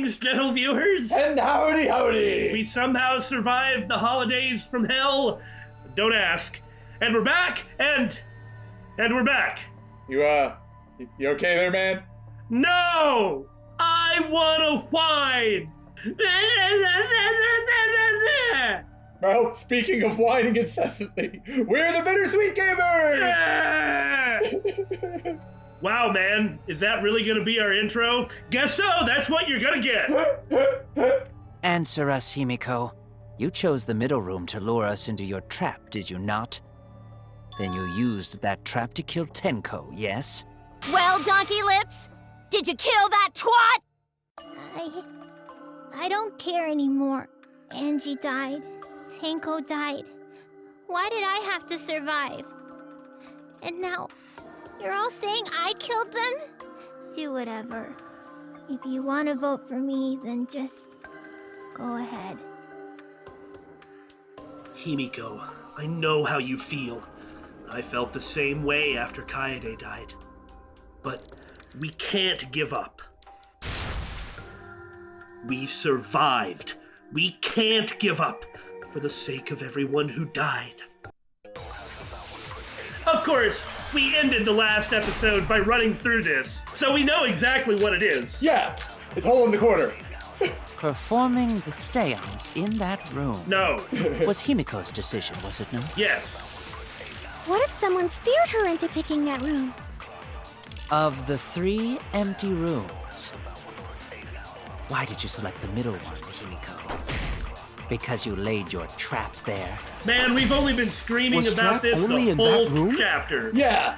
Greetings, gentle viewers. And howdy howdy. We somehow survived the holidays from hell. Don't ask. And we're back, and we're back. You okay there, man? No! I wanna whine! Well, speaking of whining incessantly, we're the Bittersweet Gamers! Wow, man, is that really gonna be our intro? Guess so, that's what you're gonna get. Answer us, Himiko. You chose the middle room to lure us into your trap, did you not? Then you used that trap to kill Tenko, yes? Well, Donkey Lips, did you kill that twat? I don't care anymore. Angie died. Tenko died. Why did I have to survive? And now, you're all saying I killed them? Do whatever. If you want to vote for me, then just go ahead. Himiko, I know how you feel. I felt the same way after Kaede died. But we can't give up. We survived. We can't give up for the sake of everyone who died. Of course, we ended the last episode by running through this, so we know exactly what it is. Yeah, it's hole in the corner. Performing the seance in that room. No. Was Himiko's decision, was it not? Yes. What if someone steered her into picking that room? Of the 3 empty rooms, why did you select the middle one, Himiko? Because you laid your trap there? Man, we've only been screaming Was about trap this only the in whole that room? chapter. Yeah.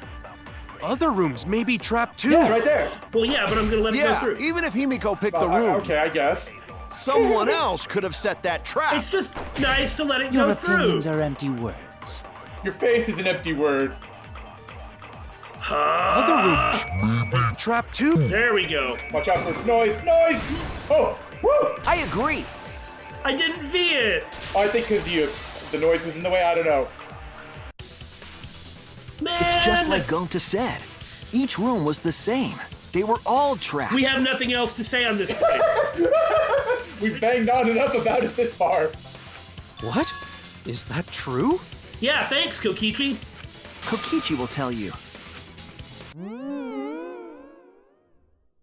Other rooms may be trapped too. Yeah, right there. Well, yeah, but I'm gonna let it go Yeah, through. even if Himiko picked the room, Okay, I guess. someone else could have set that trap. It's just nice to let it Your go through. opinions are empty words. Your face is an empty word. Other rooms may be trapped too. There we go. Watch out for this noise. Noise! Oh, woo! I agree. I didn't V it. I think because the noise was in the way, I don't know. Man! It's just like Gunta said. Each room was the same. They were all trapped. We have nothing else to say on this point. We've banged on enough about it this far. What? Is that true? Yeah, thanks, Kokichi. Kokichi will tell you.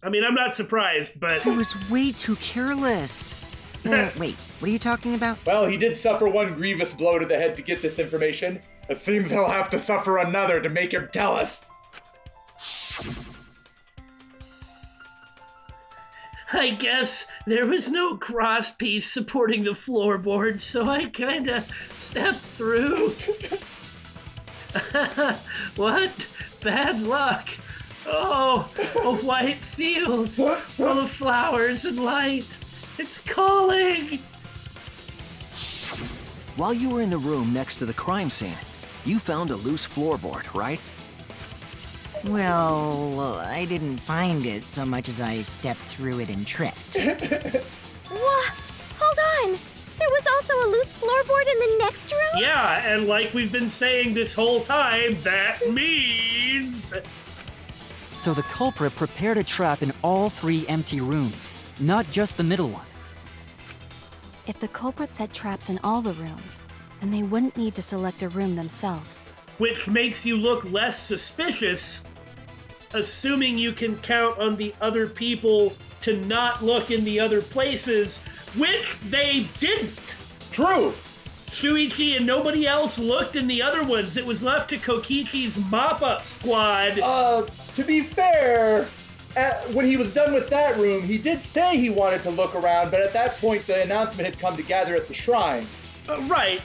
I mean, I'm not surprised, but... He was way too careless. Wait, what are you talking about? Well, he did suffer one grievous blow to the head to get this information. It seems he'll have to suffer another to make him tell us. I guess there was no cross piece supporting the floorboard, so I kinda stepped through. What? Bad luck. Oh, a white field full of flowers and light. It's calling. While you were in the room next to the crime scene, you found a loose floorboard, right? Well, I didn't find it so much as I stepped through it and tripped. What? Hold on! There was also a loose floorboard in the next room? Yeah, and like we've been saying this whole time, that means... So the culprit prepared a trap in all 3 empty rooms, not just the middle one. If the culprit set traps in all the rooms, then they wouldn't need to select a room themselves. Which makes you look less suspicious, assuming you can count on the other people to not look in the other places, which they didn't. True. Shuichi and nobody else looked in the other ones. It was left to Kokichi's mop-up squad. To be fair, when he was done with that room, he did say he wanted to look around, but at that point the announcement had come to gather at the shrine. Right.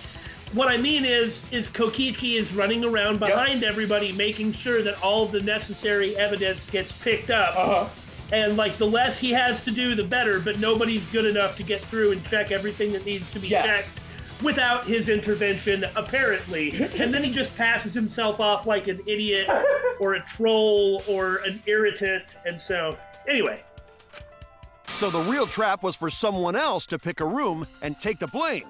What I mean is Kokichi is running around behind everybody, making sure that all of the necessary evidence gets picked up. Uh-huh. And, like, the less he has to do, the better, but nobody's good enough to get through and check everything that needs to be checked without his intervention, apparently. And then he just passes himself off like an idiot or a troll or an irritant, and so, anyway. So the real trap was for someone else to pick a room and take the blame.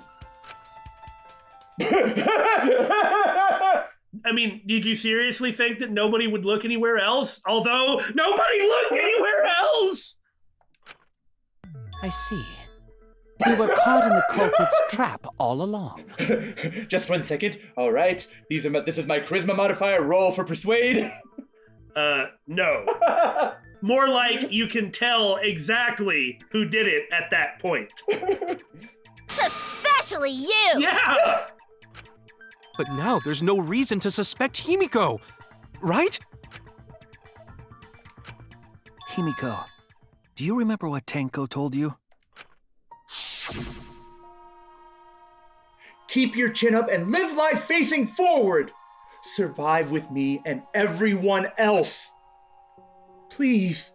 I mean, did you seriously think that nobody would look anywhere else? Although, nobody looked anywhere else! I see. You were caught in the culprit's trap all along. Just 1 second. All right. This is my charisma modifier. Roll for persuade. No. More like you can tell exactly who did it at that point. Especially you! Yeah! But now there's no reason to suspect Himiko, right? Himiko, do you remember what Tenko told you? Keep your chin up and live life facing forward. Survive with me and everyone else. Please.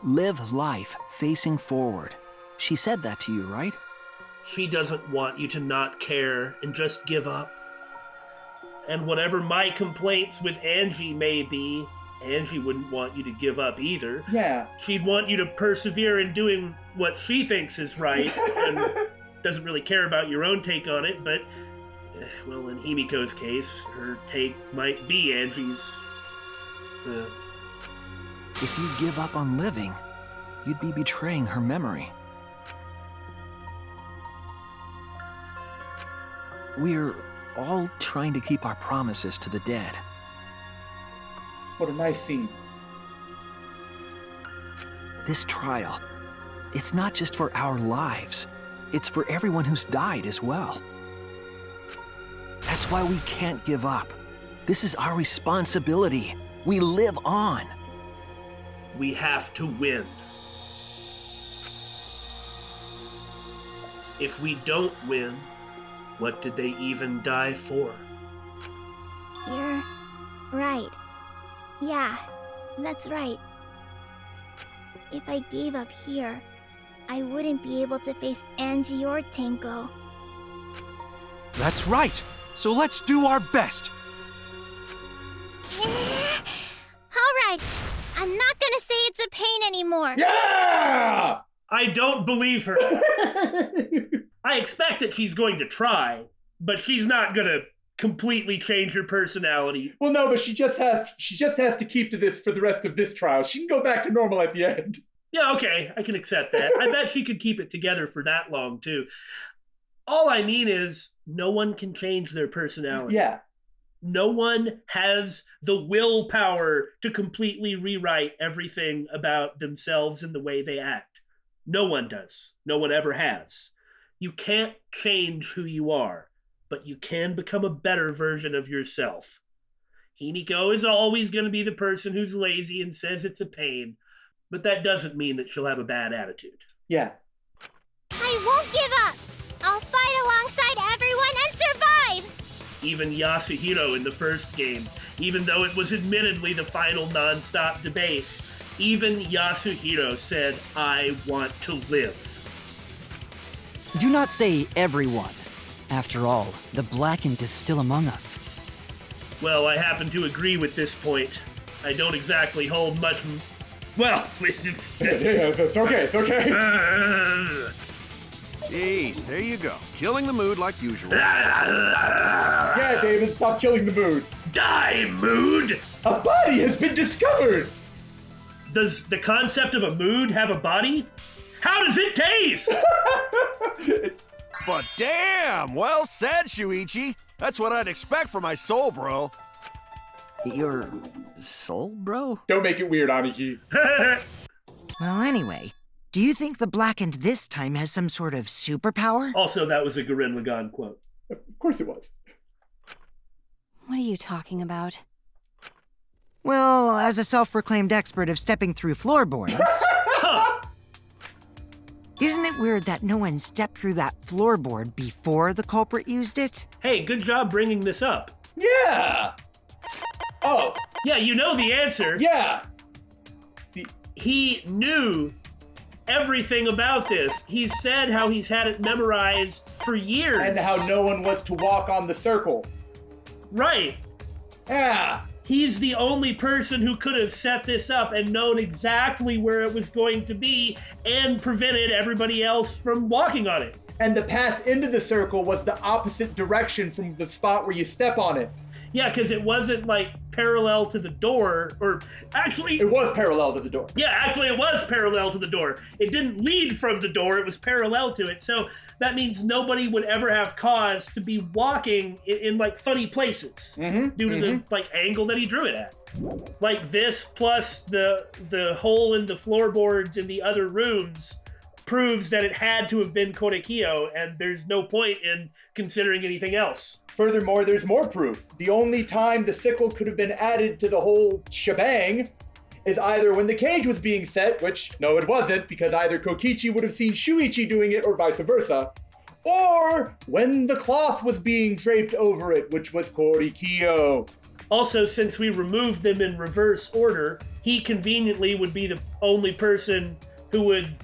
Live life facing forward. She said that to you, right? She doesn't want you to not care and just give up. And whatever my complaints with Angie may be, Angie wouldn't want you to give up either. Yeah. She'd want you to persevere in doing what she thinks is right and doesn't really care about your own take on it, but, well, in Himiko's case, her take might be Angie's. If you give up on living, you'd be betraying her memory. We're all trying to keep our promises to the dead. What a nice scene. This trial, it's not just for our lives. It's for everyone who's died as well. That's why we can't give up. This is our responsibility. We live on. We have to win. If we don't win, what did they even die for? You're right. Yeah, that's right. If I gave up here, I wouldn't be able to face Angie or Tenko. That's right. So let's do our best. All right. I'm not gonna say it's a pain anymore. Yeah! I don't believe her. I expect that she's going to try, but she's not going to completely change her personality. Well, no, but she just has to keep to this for the rest of this trial. She can go back to normal at the end. Yeah, okay, I can accept that. I bet she could keep it together for that long, too. All I mean is, no one can change their personality. Yeah. No one has the willpower to completely rewrite everything about themselves and the way they act. No one does. No one ever has. You can't change who you are, but you can become a better version of yourself. Himiko is always going to be the person who's lazy and says it's a pain, but that doesn't mean that she'll have a bad attitude. Yeah. I won't give up. I'll fight alongside everyone and survive. Even Yasuhiro in the first game, even though it was admittedly the final non-stop debate, even Yasuhiro said, I want to live. Do not say everyone. After all, the Blackened is still among us. Well, I happen to agree with this point. I don't exactly hold much... Well... It's okay, it's okay. Jeez, there you go. Killing the mood like usual. Yeah, David, stop killing the mood. Die, mood! A body has been discovered! Does the concept of a mood have a body? How does it taste? But damn, well said, Shuichi. That's what I'd expect from my soul, bro. Your soul, bro? Don't make it weird, Aniki. Well, anyway, do you think the Blackened this time has some sort of superpower? Also, that was a Gurren Lagann quote. Of course it was. What are you talking about? Well, as a self-proclaimed expert of stepping through floorboards... Isn't it weird that no one stepped through that floorboard before the culprit used it? Hey, good job bringing this up. Yeah! Oh. Yeah, you know the answer. Yeah! He knew everything about this. He said how he's had it memorized for years. And how no one was to walk on the circle. Right. Yeah. He's the only person who could have set this up and known exactly where it was going to be and prevented everybody else from walking on it. And the path into the circle was the opposite direction from the spot where you step on it. Yeah, because it wasn't like parallel to the door, or actually... It was parallel to the door. Yeah, actually it was parallel to the door. It didn't lead from the door, it was parallel to it. So that means nobody would ever have cause to be walking in like funny places due to the like angle that he drew it at. Like this plus the hole in the floorboards in the other rooms proves that it had to have been Korekiyo, and there's no point in considering anything else. Furthermore, there's more proof. The only time the sickle could have been added to the whole shebang is either when the cage was being set, which, no, it wasn't, because either Kokichi would have seen Shuichi doing it or vice versa, or when the cloth was being draped over it, which was Korekiyo. Also, since we removed them in reverse order, he conveniently would be the only person who would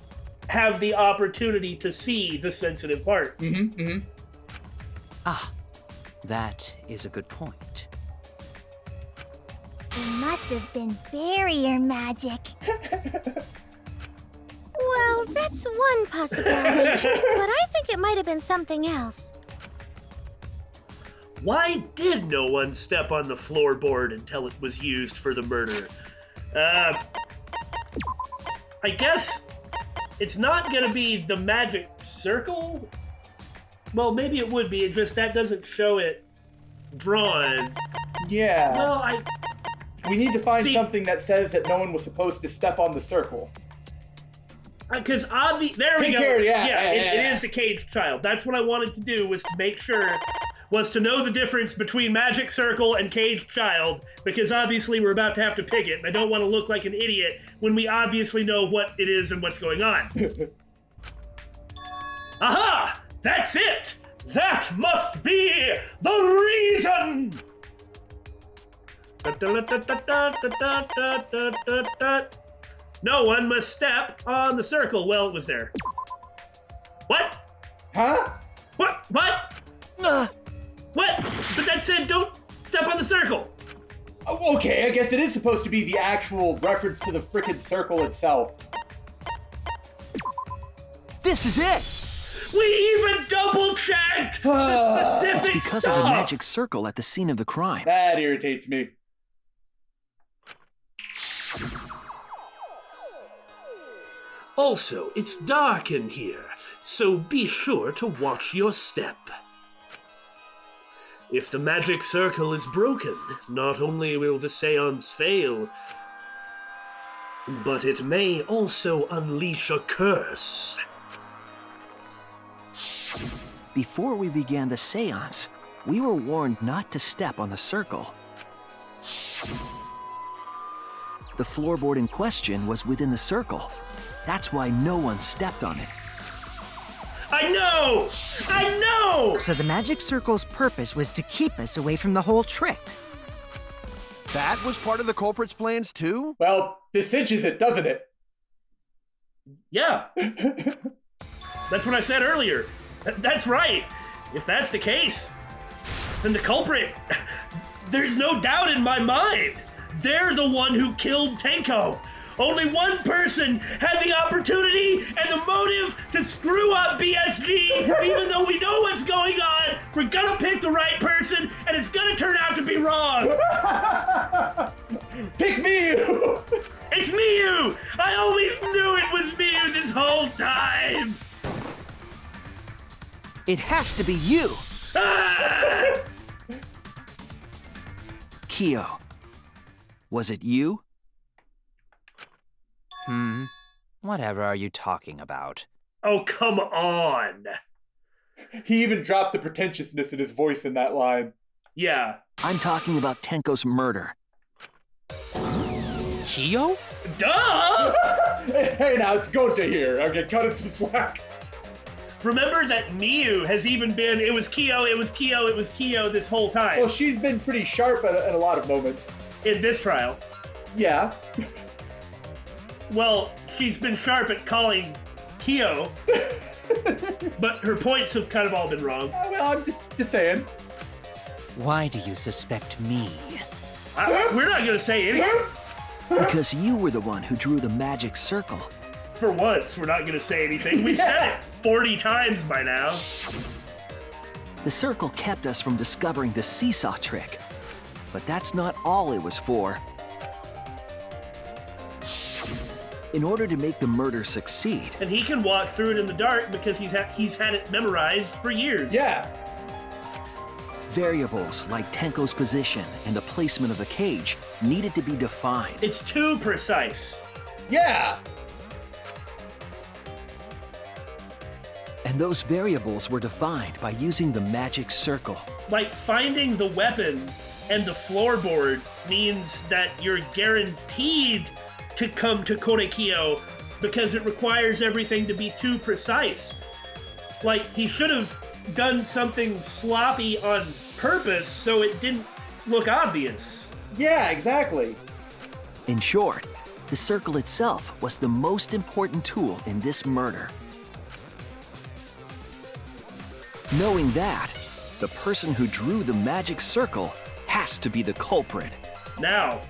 have the opportunity to see the sensitive part. Ah, that is a good point. It must have been barrier magic. Well, that's one possibility, but I think it might have been something else. Why did no one step on the floorboard until it was used for the murder? I guess it's not gonna be the magic circle? Well, maybe it would be, it just that doesn't show it drawn. Yeah. Well, we need to find something that says that no one was supposed to step on the circle. Because there we go. It is the caged child. That's what I wanted to do, was to make sure, was to know the difference between magic circle and caged child, because obviously we're about to have to pick it, and I don't want to look like an idiot when we obviously know what it is and what's going on. Aha! That's it! That must be the reason! No one must step on the circle. Well, it was there. What? Huh? What? What? What? But that said don't step on the circle. Oh, okay, I guess it is supposed to be the actual reference to the frickin' circle itself. This is it! We even double-checked the specific It's because stuff. of the magic circle at the scene of the crime. That irritates me. Also, it's dark in here, so be sure to watch your step. If the magic circle is broken, not only will the seance fail, but it may also unleash a curse. Before we began the seance, we were warned not to step on the circle. The floorboard in question was within the circle. That's why no one stepped on it. I know! I know! So the magic circle's purpose was to keep us away from the whole trick. That was part of the culprit's plans too? Well, this cinches it, doesn't it? Yeah. That's what I said earlier. That's right. If that's the case, then the culprit, there's no doubt in my mind. They're the one who killed Tenko. Only one person had the opportunity and the motive to screw up BSG. Even though we know what's going on, we're gonna pick the right person, and it's gonna turn out to be wrong. Pick Miyu! It's Miyu! I always knew it was Miyu this whole time! It has to be you! Ah! Kyo, was it you? Whatever are you talking about? Oh, come on! He even dropped the pretentiousness in his voice in that line. Yeah. I'm talking about Tenko's murder. Kyo? Duh! Hey, now it's Gonta here. Okay, cut it some slack. Remember that Miyu has even been, it was Kyo this whole time. Well, she's been pretty sharp at a lot of moments. In this trial. Yeah. Well, she's been sharp at calling Kyo, but her points have kind of all been wrong. Well, I'm just saying. Why do you suspect me? We're not going to say anything. Because you were the one who drew the magic circle. For once, we're not going to say anything. We've said it 40 times by now. The circle kept us from discovering the seesaw trick. But that's not all it was for. In order to make the murder succeed, And he can walk through it in the dark because he's had it memorized for years. Yeah. variables like Tenko's position and the placement of the cage needed to be defined. It's too precise. Yeah. And those variables were defined by using the magic circle. Like finding the weapon and the floorboard means that you're guaranteed to come to Korekiyo because it requires everything to be too precise. Like, he should have done something sloppy on purpose so it didn't look obvious. Yeah, exactly. In short, the circle itself was the most important tool in this murder. Knowing that, the person who drew the magic circle has to be the culprit. Now,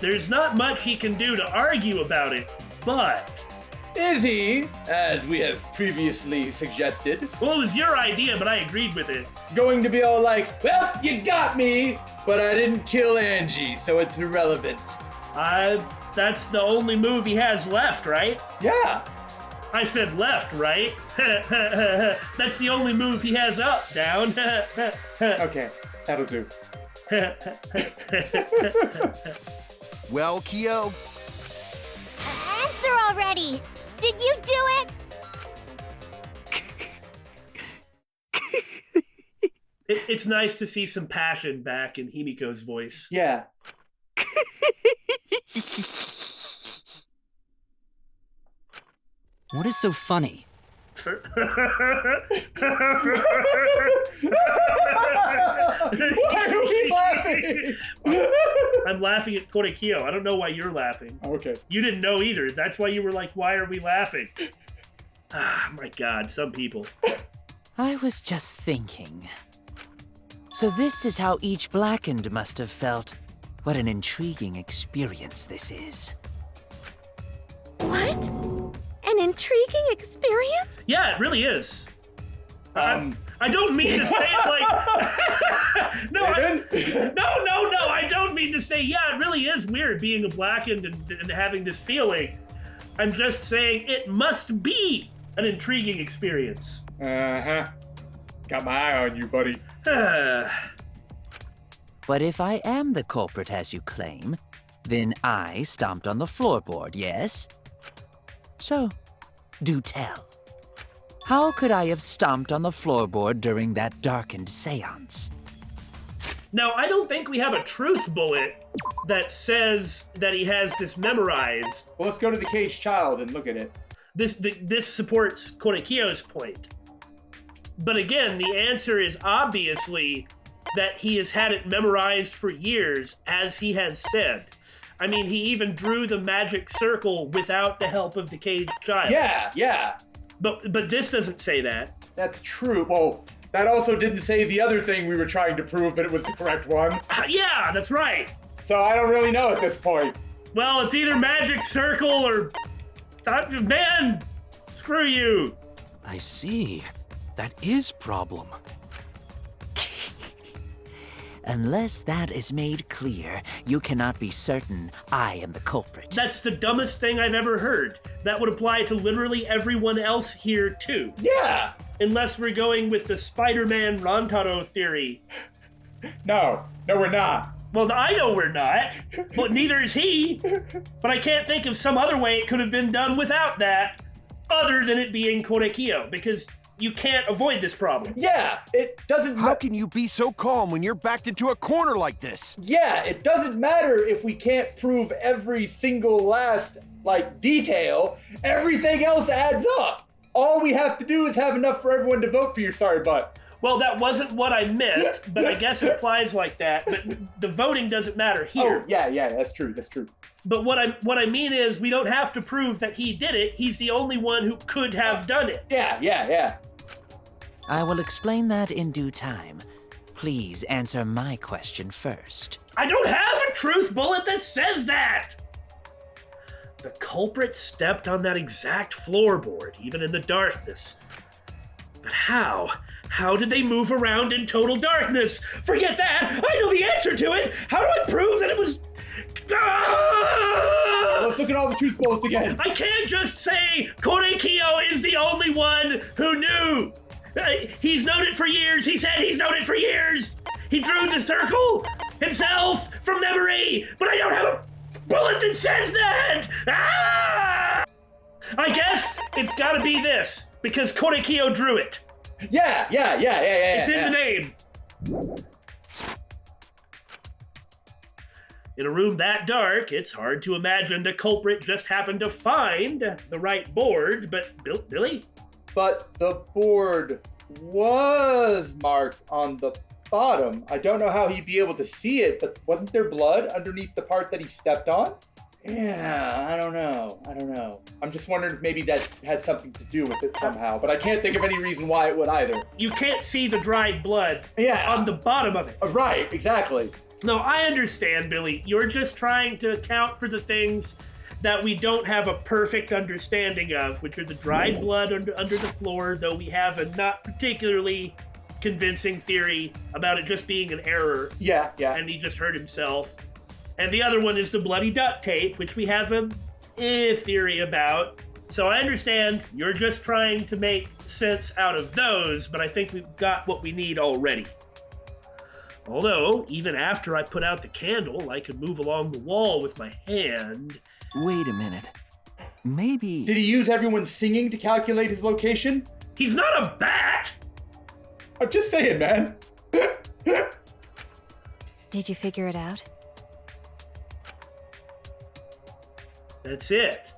there's not much he can do to argue about it, but... Is he, as we have previously suggested, Well, it was your idea, but I agreed with it. going to be all like, well, you got me, but I didn't kill Angie, so it's irrelevant. That's the only move he has left, right? Yeah. I said left, right? That's the only move he has up, down. Okay, that'll do. Well, Kyo, Answer already! Did you do it? It's nice to see some passion back in Himiko's voice. Yeah. What is so funny? Why do you keep laughing? I'm laughing at Korekiyo. I don't know why you're laughing. Okay. You didn't know either. That's why you were like, why are we laughing? Ah, my God, some people. I was just thinking. So this is how each Blackened must have felt. What an intriguing experience this is. What? An intriguing experience? Yeah, it really is. I don't mean to say it like... no, I don't mean to say, yeah, it really is weird being a Blackened and having this feeling. I'm just saying it must be an intriguing experience. Uh-huh. Got my eye on you, buddy. But if I am the culprit as you claim, then I stomped on the floorboard, yes? So, do tell. How could I have stomped on the floorboard during that darkened seance? Now, I don't think we have a truth bullet that says that he has this memorized. Well, let's go to the caged child and look at it. This supports Korekiyo's point. But again, the answer is obviously that he has had it memorized for years, as he has said. I mean, he even drew the magic circle without the help of the caged child. Yeah. But this doesn't say that. That's true. Well, that also didn't say the other thing we were trying to prove, but it was the correct one. Yeah, that's right. So I don't really know at this point. Well, it's either magic circle or... Man, screw you. I see. That is problem. Unless that is made clear, you cannot be certain I am the culprit. That's the dumbest thing I've ever heard. That would apply to literally everyone else here, too. Yeah. Unless we're going with the Spider-Man Rantaro theory. No, we're not. Well, I know we're not, but neither is he. But I can't think of some other way it could have been done without that, other than it being Korekiyo, because you can't avoid this problem. Yeah, it doesn't how can you be so calm when you're backed into a corner like this? Yeah, it doesn't matter if we can't prove every single last, detail. Everything else adds up. All we have to do is have enough for everyone to vote for your sorry butt. Well, that wasn't what I meant, but I guess it applies like that. But the voting doesn't matter here. Oh, yeah, that's true. But what I mean is, we don't have to prove that he did it. He's the only one who could have done it. Yeah. I will explain that in due time. Please answer my question first. I don't have a truth bullet that says that! The culprit stepped on that exact floorboard, even in the darkness. But how? How did they move around in total darkness? Forget that! I know the answer to it! How do I prove that it was... Let's look at all the truth bullets again. I can't just say Korekiyo is the only one who knew! He's known it for years! He said he's known it for years! He drew the circle himself from memory, but I don't have a bullet that says that! Ah! I guess it's gotta be this, because Korekiyo drew it. Yeah. It's in the name. In a room that dark, it's hard to imagine the culprit just happened to find the right board, but Billy? But the board was marked on the bottom. I don't know how he'd be able to see it, but wasn't there blood underneath the part that he stepped on? Yeah, I don't know. I'm just wondering if maybe that had something to do with it somehow, but I can't think of any reason why it would either. You can't see the dried blood on the bottom of it. Right, exactly. No, I understand, Billy. You're just trying to account for the things that we don't have a perfect understanding of, which are the dried blood under the floor, though we have a not particularly convincing theory about it just being an error. Yeah. And he just hurt himself. And the other one is the bloody duct tape, which we have a theory about. So I understand you're just trying to make sense out of those, but I think we've got what we need already. Although, even after I put out the candle, I could move along the wall with my hand. Wait a minute. Maybe... Did he use everyone singing to calculate his location? He's not a bat! I'm just saying, man. Did you figure it out? That's it.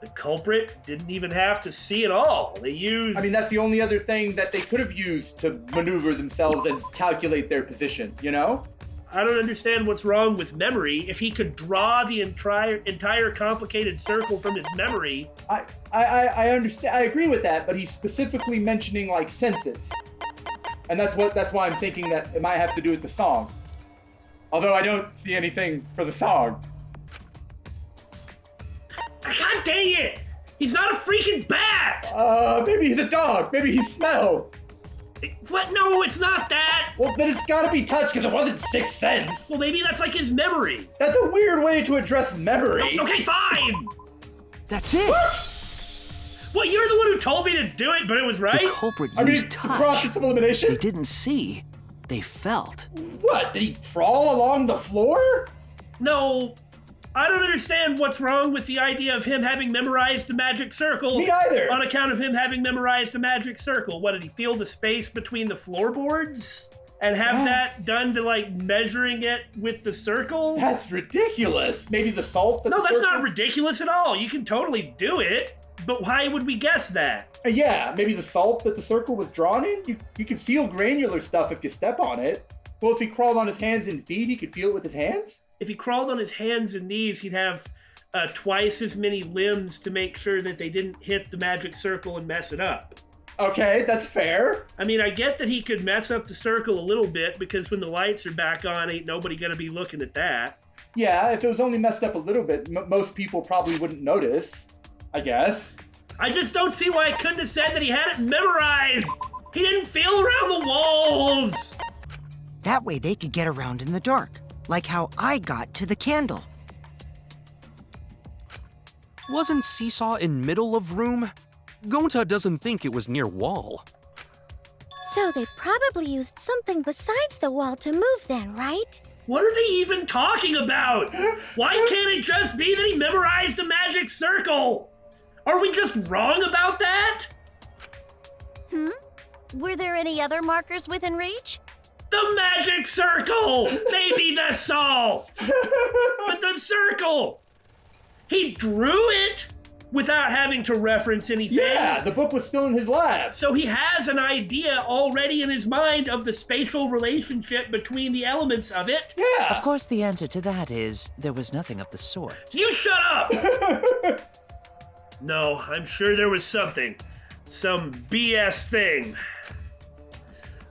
The culprit didn't even have to see it all. They used... I mean, that's the only other thing that they could have used to maneuver themselves and calculate their position, you know? I don't understand what's wrong with memory. If he could draw the entire complicated circle from his memory... I understand. I agree with that, but he's specifically mentioning, like, senses. And that's why I'm thinking that it might have to do with the song. Although I don't see anything for the song. God dang it! He's not a freaking bat! Maybe he's a dog. Maybe he's smell. What? No, it's not that! Well, then it's gotta be touch because it wasn't Sixth Sense. Well, maybe that's like his memory. That's a weird way to address memory. Okay, fine! That's it! What? Well, you're the one who told me to do it, but it was right? The culprit used touch. Process of elimination? They didn't see. They felt. What? Did he crawl along the floor? No. I don't understand what's wrong with the idea of him having memorized the magic circle. Me either. On account of him having memorized the magic circle. What, did he feel the space between the floorboards? And have that done to, like, measuring it with the circle? That's ridiculous. Maybe the salt that No, the that's circle... not ridiculous at all. You can totally do it. But why would we guess that? Yeah, maybe the salt that the circle was drawn in? You can feel granular stuff if you step on it. Well, if he crawled on his hands and feet, he could feel it with his hands? If he crawled on his hands and knees, he'd have twice as many limbs to make sure that they didn't hit the magic circle and mess it up. Okay, that's fair. I mean, I get that he could mess up the circle a little bit because when the lights are back on, ain't nobody gonna be looking at that. Yeah, if it was only messed up a little bit, most people probably wouldn't notice, I guess. I just don't see why I couldn't have said that he had it memorized. He didn't feel around the walls. That way they could get around in the dark. Like how I got to the candle. Wasn't Seesaw in middle of room? Gonta doesn't think it was near wall. So they probably used something besides the wall to move then, right? What are they even talking about? Why can't it just be that he memorized the magic circle? Are we just wrong about that? Were there any other markers within reach? The magic circle! Maybe the salt! But the circle! He drew it without having to reference anything. Yeah, the book was still in his lab. So he has an idea already in his mind of the spatial relationship between the elements of it. Yeah. Of course, the answer to that is there was nothing of the sort. You shut up! No, I'm sure there was something. Some BS thing.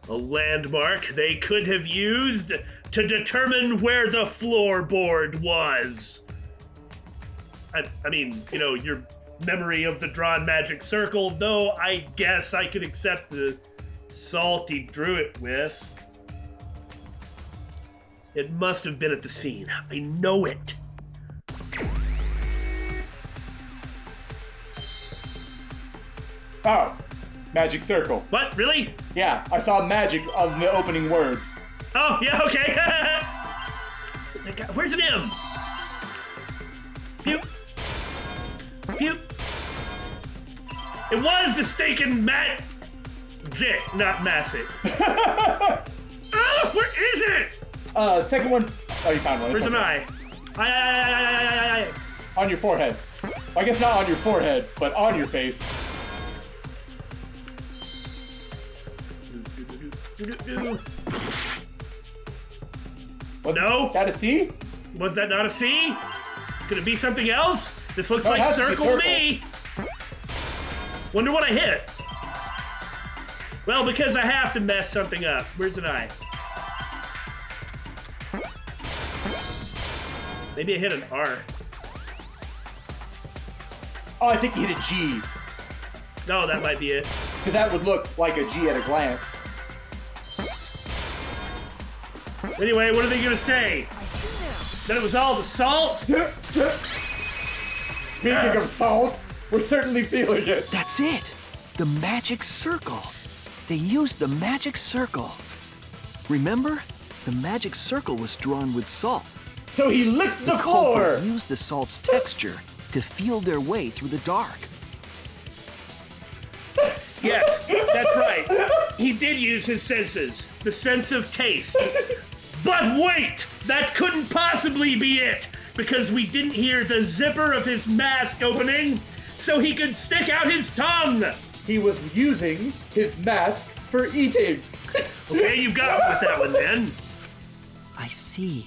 A landmark they could have used to determine where the floorboard was. I mean, you know, your memory of the drawn magic circle, though I guess I could accept the salt he drew it with. It must have been at the scene. I know it. Oh, magic circle. What, really? Yeah, I saw magic on the opening words. Oh, yeah, okay. Where's an M? Pew. Pew. It was the stinking magic, not massive. Oh, where is it? Second one. Oh, you found one. Where's an I? I. On your forehead. I guess not on your forehead, but on your face. No. That a C? Was that not a C? Could it be something else? This looks like circle to me. Wonder what I hit. Well, because I have to mess something up. Where's an I? Maybe I hit an R. Oh, I think you hit a G. No, that might be it. Because that would look like a G at a glance. Anyway, what are they gonna say? That it was all the salt? Speaking of salt, we're certainly feeling it. That's it. The magic circle. They used the magic circle. Remember? The magic circle was drawn with salt. So he licked the floor! culprit used the salt's texture to feel their way through the dark. Yes, that's right. He did use his senses. The sense of taste. But wait! That couldn't possibly be it! Because we didn't hear the zipper of his mask opening, so he could stick out his tongue! He was using his mask for eating. Okay, you've got me with that one then. I see.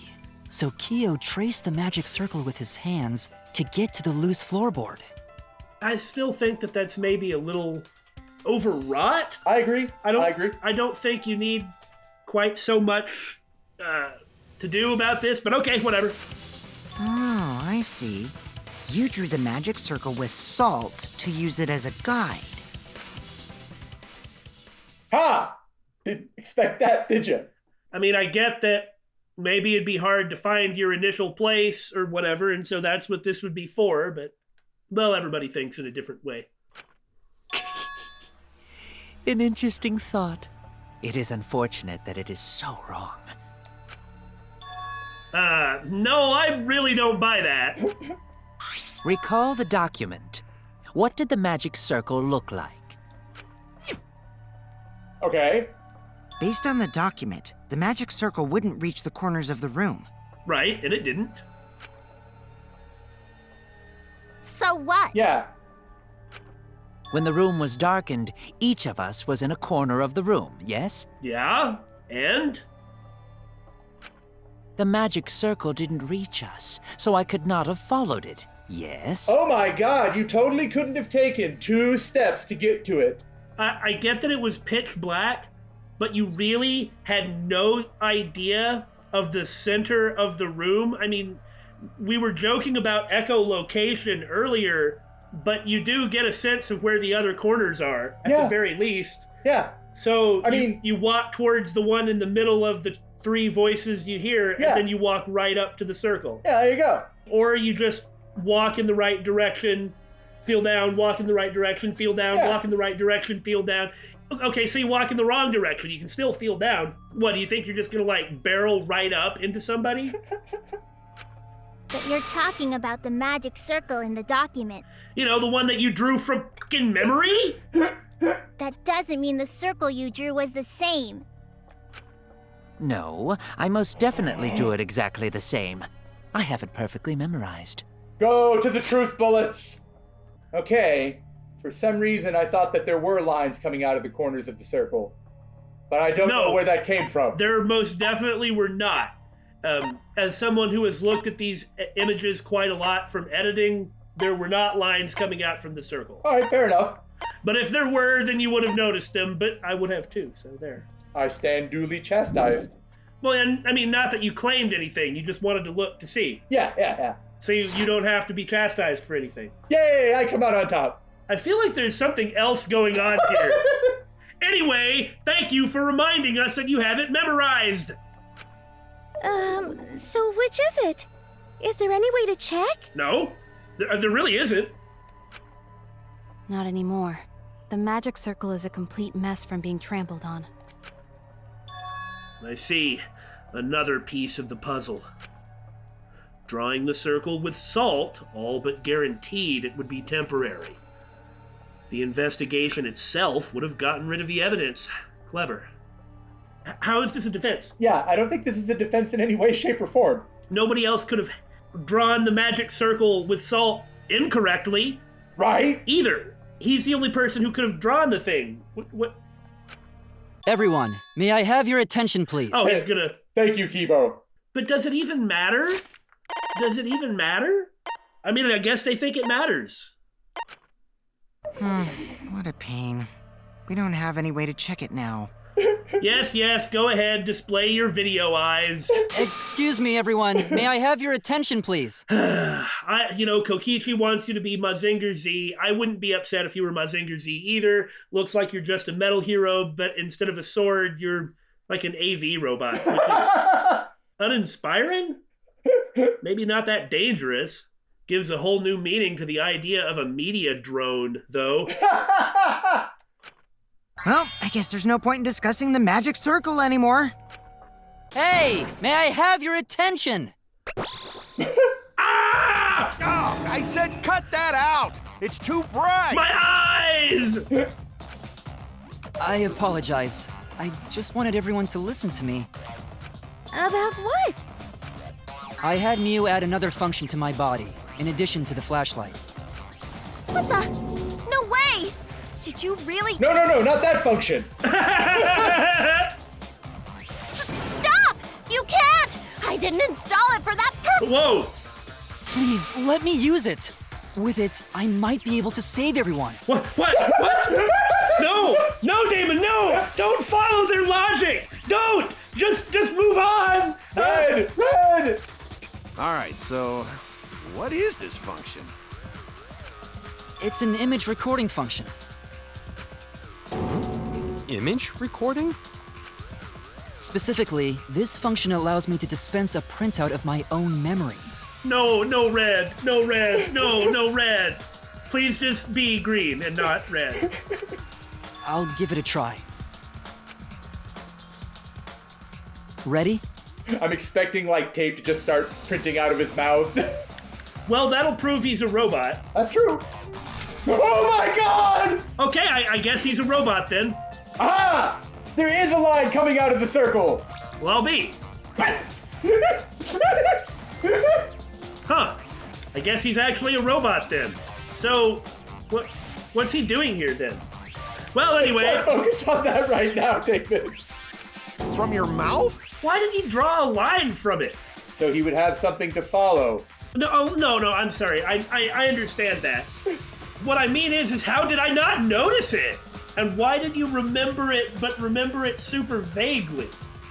So Kyo traced the magic circle with his hands to get to the loose floorboard. I still think that that's maybe a little overwrought. I agree. I agree. I don't think you need quite so much to do about this, but okay, whatever. Oh, I see. You drew the magic circle with salt to use it as a guide. Ha! Didn't expect that, did you? I mean, I get that maybe it'd be hard to find your initial place or whatever, and so that's what this would be for, but, well, everybody thinks in a different way. An interesting thought. It is unfortunate that it is so wrong. No, I really don't buy that. Recall the document. What did the magic circle look like? Okay. Based on the document, the magic circle wouldn't reach the corners of the room. Right, and it didn't. So what? Yeah. When the room was darkened, each of us was in a corner of the room, yes? Yeah, and? The magic circle didn't reach us, so I could not have followed it, yes? Oh my god, you totally couldn't have taken 2 steps to get to it. I get that it was pitch black, but you really had no idea of the center of the room? I mean, we were joking about echolocation earlier, but you do get a sense of where the other corners are, at the very least. Yeah. So, you walk towards the one in the middle of the 3 voices you hear, and then you walk right up to the circle. Yeah, there you go. Or you just walk in the right direction, feel down, walk in the right direction, feel down, walk in the right direction, feel down. Okay, so you walk in the wrong direction, you can still feel down. What, do you think you're just gonna, like, barrel right up into somebody? But you're talking about the magic circle in the document. You know, the one that you drew from fucking memory? That doesn't mean the circle you drew was the same. No, I most definitely drew it exactly the same. I have it perfectly memorized. Go to the truth bullets! Okay, for some reason I thought that there were lines coming out of the corners of the circle. But I don't know where that came from. There most definitely were not. As someone who has looked at these images quite a lot from editing, there were not lines coming out from the circle. Alright, fair enough. But if there were, then you would have noticed them, but I would have too, so there. I stand duly chastised. Well, and I mean, not that you claimed anything, you just wanted to look to see. Yeah. So you don't have to be chastised for anything. Yay, I come out on top. I feel like there's something else going on here. Anyway, thank you for reminding us that you have it memorized. So which is it? Is there any way to check? No, there really isn't. Not anymore. The magic circle is a complete mess from being trampled on. I see. Another piece of the puzzle. Drawing the circle with salt all but guaranteed it would be temporary. The investigation itself would have gotten rid of the evidence. Clever. How is this a defense? Yeah, I don't think this is a defense in any way, shape, or form. Nobody else could have drawn the magic circle with salt incorrectly. Right? Either. He's the only person who could have drawn the thing. What? Everyone, may I have your attention, please? Oh, he's gonna... Thank you, Keebo. But does it even matter? Does it even matter? I mean, I guess they think it matters. What a pain. We don't have any way to check it now. Yes, go ahead, display your video eyes. Excuse me, everyone. May I have your attention, please? Kokichi wants you to be Mazinger Z. I wouldn't be upset if you were Mazinger Z either. Looks like you're just a metal hero, but instead of a sword, you're like an AV robot, which is uninspiring? Maybe not that dangerous. Gives a whole new meaning to the idea of a media drone, though. Well, I guess there's no point in discussing the magic circle anymore. Hey, may I have your attention? Ah! Oh, I said cut that out! It's too bright! My eyes! I apologize. I just wanted everyone to listen to me. About what? I had Mew add another function to my body, in addition to the flashlight. What the? No way! Did you really? No, not that function. Stop! You can't! I didn't install it for that purpose! Whoa! Please, let me use it. With it, I might be able to save everyone. What? No, Damon, no! Don't follow their logic! Don't! Just move on! Red! All right, so what is this function? It's an image recording function. Image recording? Specifically, this function allows me to dispense a printout of my own memory. No, red. No, red. Please just be green and not red. I'll give it a try. Ready? I'm expecting, tape to just start printing out of his mouth. Well, that'll prove he's a robot. That's true. Oh my god! Okay, I guess he's a robot then. Ah! There is a line coming out of the circle! Well, I'll be. Huh. I guess he's actually a robot then. So, what's he doing here then? Well, anyway... Let's not focus on that right now, David. From your mouth? Why did he draw a line from it? So he would have something to follow. No, I'm sorry. I understand that. What I mean is how did I not notice it? And why did you remember it, but remember it super vaguely?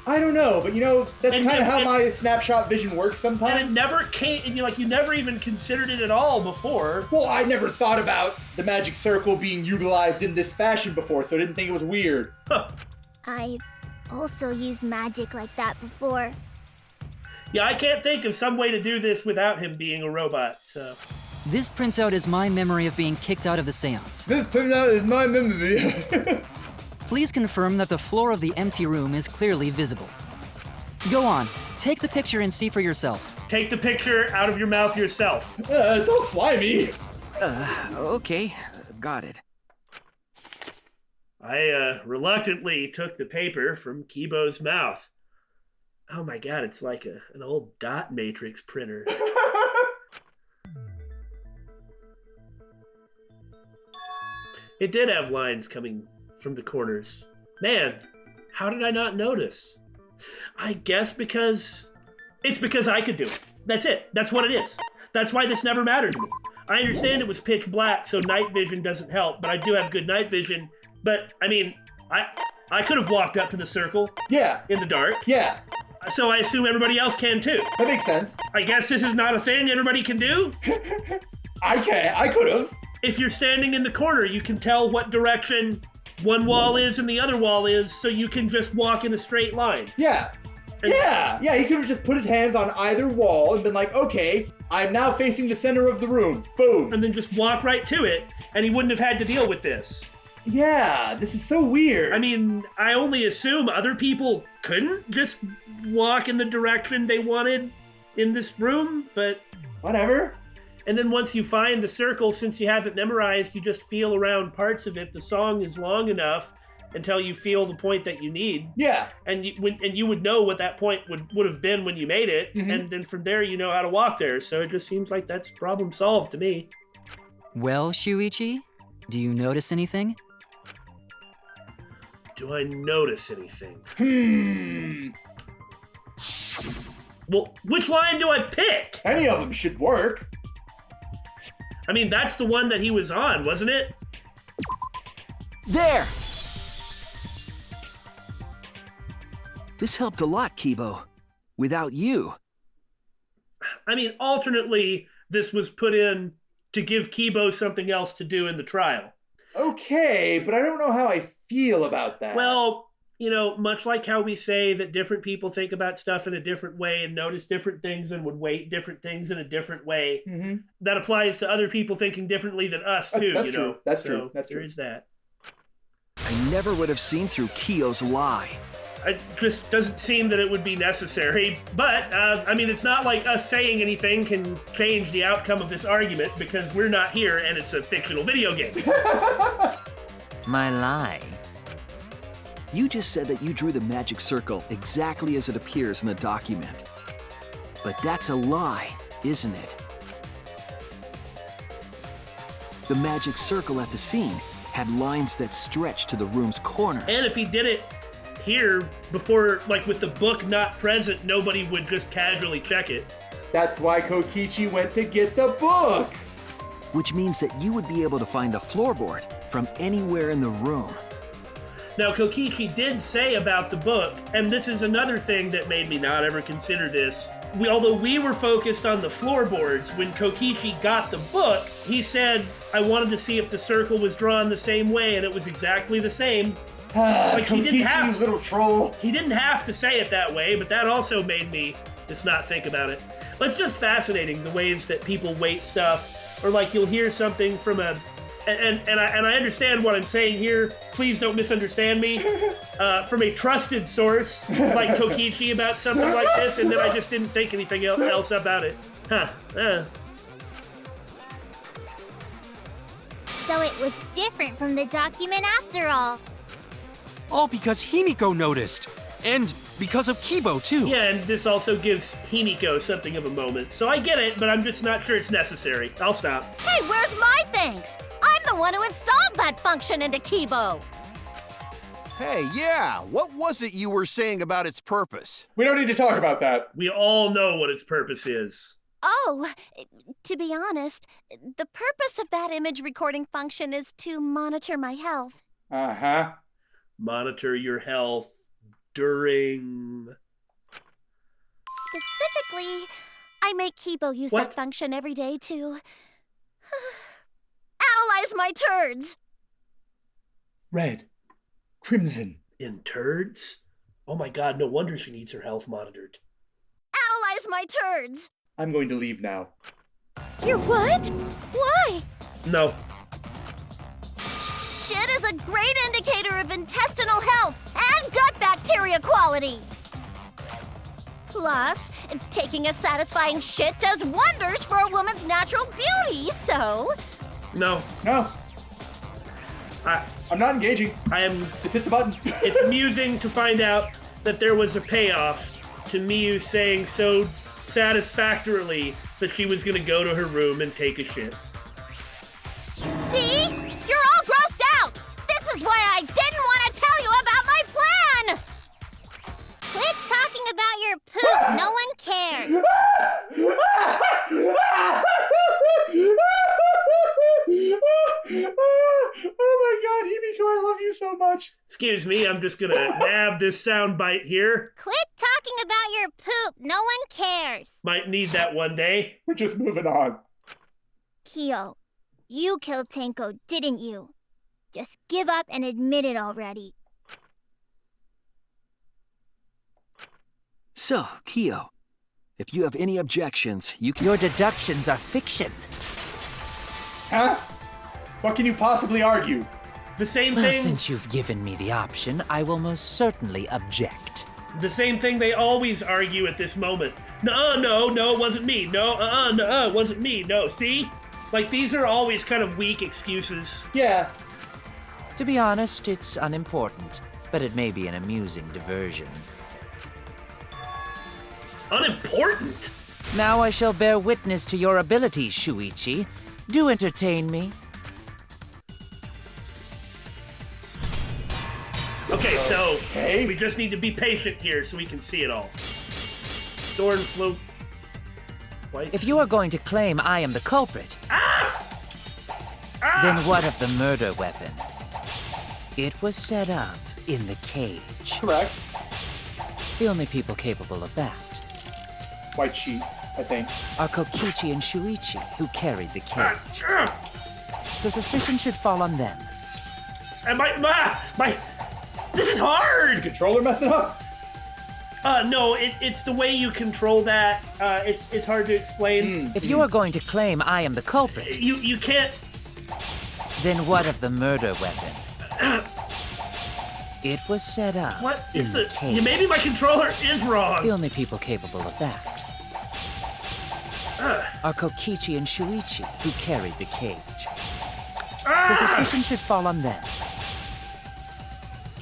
I don't know, but that's kind of how my snapshot vision works sometimes. And it never came, and you never even considered it at all before. Well, I never thought about the magic circle being utilized in this fashion before, so I didn't think it was weird. Huh. I've also used magic like that before. Yeah, I can't think of some way to do this without him being a robot, so... This printout is my memory of being kicked out of the seance. This printout is my memory. Please confirm that the floor of the empty room is clearly visible. Go on, take the picture and see for yourself. Take the picture out of your mouth yourself. It's all slimy. Okay, got it. I reluctantly took the paper from Keebo's mouth. Oh my god, it's like an old dot matrix printer. It did have lines coming from the corners. Man, how did I not notice? I guess because I could do it. That's it. That's what it is. That's why this never mattered to me. I understand it was pitch black, so night vision doesn't help, but I do have good night vision. But, I mean, I could have walked up to the circle. Yeah. In the dark. Yeah. So I assume everybody else can too. That makes sense. I guess this is not a thing everybody can do? I could have. If you're standing in the corner, you can tell what direction one wall is and the other wall is, so you can just walk in a straight line. Yeah. Yeah, he could have just put his hands on either wall and been like, okay, I'm now facing the center of the room. Boom. And then just walk right to it, and he wouldn't have had to deal with this. Yeah, this is so weird. I mean, I only assume other people couldn't just walk in the direction they wanted in this room, but... whatever. And then once you find the circle, since you have it memorized, you just feel around parts of it. The song is long enough until you feel the point that you need. Yeah. And you would know what that point would have been when you made it, and then from there you know how to walk there. So it just seems like that's problem solved to me. Well, Shuichi, do you notice anything? Do I notice anything? Well, which line do I pick? Any of them should work. I mean, that's the one that he was on, wasn't it? There! This helped a lot, Keebo. Without you. I mean, alternately, this was put in to give Keebo something else to do in the trial. Okay, but I don't know how I feel about that. Well, you know, much like how we say that different people think about stuff in a different way and notice different things and would weight different things in a different way, that applies to other people thinking differently than us, too, That's you true. know? That's So true. That's there true. is that. I never would have seen through Kiyo's lie. It just doesn't seem that it would be necessary. But, I mean, it's not like us saying anything can change the outcome of this argument because we're not here and it's a fictional video game. My lie? You just said that you drew the magic circle exactly as it appears in the document. But that's a lie, isn't it? The magic circle at the scene had lines that stretched to the room's corners. And if he did it here before, like with the book not present, nobody would just casually check it. That's why Kokichi went to get the book. Which means that you would be able to find the floorboard from anywhere in the room. Now, Kokichi did say about the book, and this is another thing that made me not ever consider this. Although we were focused on the floorboards, when Kokichi got the book, he said, I wanted to see if the circle was drawn the same way, and it was exactly the same. Like he didn't have, little troll. He didn't have to say it that way, but that also made me just not think about it. But it's just fascinating the ways that people weight stuff, or like you'll hear something from a, and I understand what I'm saying here. Please don't misunderstand me. From a trusted source like Kokichi about something like this, and then I just didn't think anything else about it. So it was different from the document after all. All because Himiko noticed. And because of Keebo, too. Yeah, and this also gives Himiko something of a moment. So I get it, but I'm just not sure it's necessary. I'll stop. Hey, where's my thanks? I'm the one who installed that function into Keebo. Hey, yeah, what was it you were saying about its purpose? We don't need to talk about that. We all know what its purpose is. Oh, to be honest, the purpose of that image recording function is to monitor my health. Uh-huh. Monitor your health during... Specifically, I make Keebo use that function every day to analyze my turds. Red. Crimson. In turds? Oh my god, no wonder she needs her health monitored. Analyze my turds. I'm going to leave now. You're what? Why? No. Shit is a great indicator of intestinal health and gut bacteria quality. Plus, taking a satisfying shit does wonders for a woman's natural beauty, so... No. No. I'm not engaging. I am... Just hit the button. It's amusing to find out that there was a payoff to Miyu saying so satisfactorily that she was going to go to her room and take a shit. See? You're all grossed out! This is why I didn't want to tell you about my plan! Quit talking about your poop. No one cares. Oh my god, Himiko, I love you so much. Excuse me, I'm just going to nab this sound bite here. Quit talking about your poop. No one cares. Might need that one day. We're just moving on. Kyo, you killed Tenko, didn't you? Just give up and admit it already. So, Kyo, if you have any objections, you can... Your deductions are fiction. Huh? What can you possibly argue? The same Well, thing. since you've given me the option, I will most certainly object. The same thing they always argue at this moment. No, it wasn't me. No, it wasn't me. No, see? Like, these are always kind of weak excuses. Yeah. To be honest, it's unimportant, but it may be an amusing diversion. Unimportant? Now I shall bear witness to your abilities, Shuichi. Do entertain me. Okay, so we just need to be patient here so we can see it all. Store and float. White. If you are going to claim I am the culprit, then what of the murder weapon? It was set up in the cage. Correct. The only people capable of that White sheet, I think. are Kokichi and Shuichi, who carried the cage. So suspicion should fall on them. And my this is hard! Controller messing up? No, it's the way you control that. It's hard to explain. If you are going to claim I am the culprit, You can't. then what of the murder weapon? It was set up What in is the cage. Maybe my controller is wrong. The only people capable of that are Kokichi and Shuichi, who carried the cage. So suspicion should fall on them.